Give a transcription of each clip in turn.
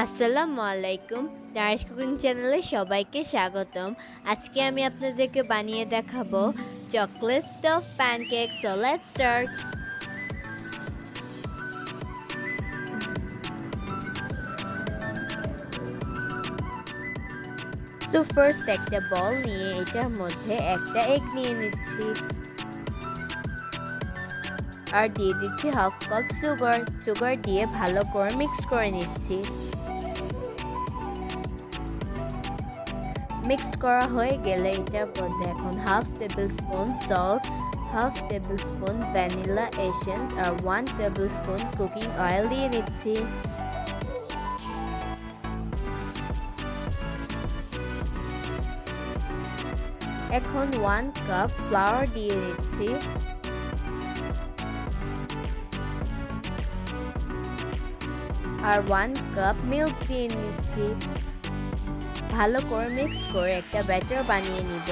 আসসালামু আলাইকুম। Nourish cooking চ্যানেলে সবাইকে স্বাগতম। আজকে আমি আপনাদেরকে বানিয়ে দেখাবো chocolate staff pancake. So let's start. So first একটা বল নিয়ে এটার মধ্যে একটা এগ নিয়ে নিচ্ছি আর দিয়ে দিচ্ছি হাফ কাপ সুগার দিয়ে ভালো করে মিক্স করে নিচ্ছি। মিক্সড করা হয়ে গেলে এটার মধ্যে এখন half tablespoon salt, half tablespoon vanilla essence আর 1 টেবিল স্পুন কুকিং অয়েল দিয়ে নিচ্ছি। এখন 1 কাপ ফ্লাওয়ার দিয়ে নিচ্ছি আর 1 কাপ মিল্ক দিয়ে নিচ্ছি। ভালো করে মিক্স করে একটা ব্যাটার বানিয়ে নিব।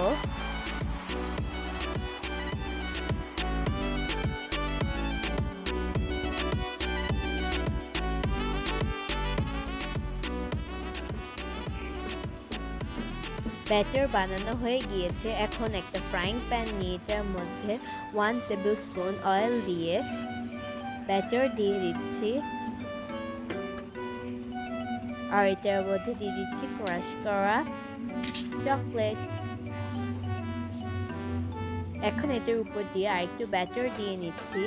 ব্যাটার বানানো হয়ে গিয়েছে। এখন একটা ফ্রাইং প্যান নিয়ে এটার মধ্যে 1 টেবিল স্পুন অয়েল দিয়ে ব্যাটার দিয়ে দিচ্ছি আর এটার মধ্যে দিয়ে দিচ্ছি ক্রাশ করা চকলেট। এখন এটার উপর দিয়ে আরেকটু ব্যাটার দিয়ে নিচ্ছি।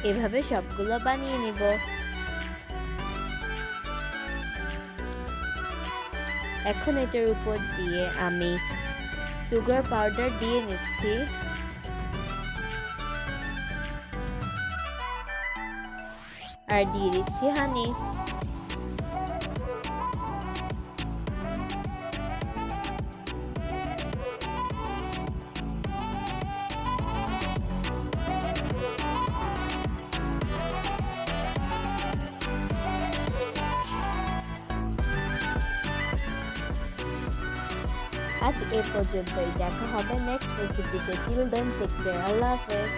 এভাবে সবগুলো বানিয়ে নিব। এখন এটার উপর দিয়ে আমি সুগার পাউডার দিয়ে নিচ্ছি আর দিয়ে দিচ্ছি হানি। আজ এ পর্যন্তই, দেখা হবে নেক্সট রেসিপিতে। টিল দেন টেক কেয়ার, আল্লাহ হাফেজ।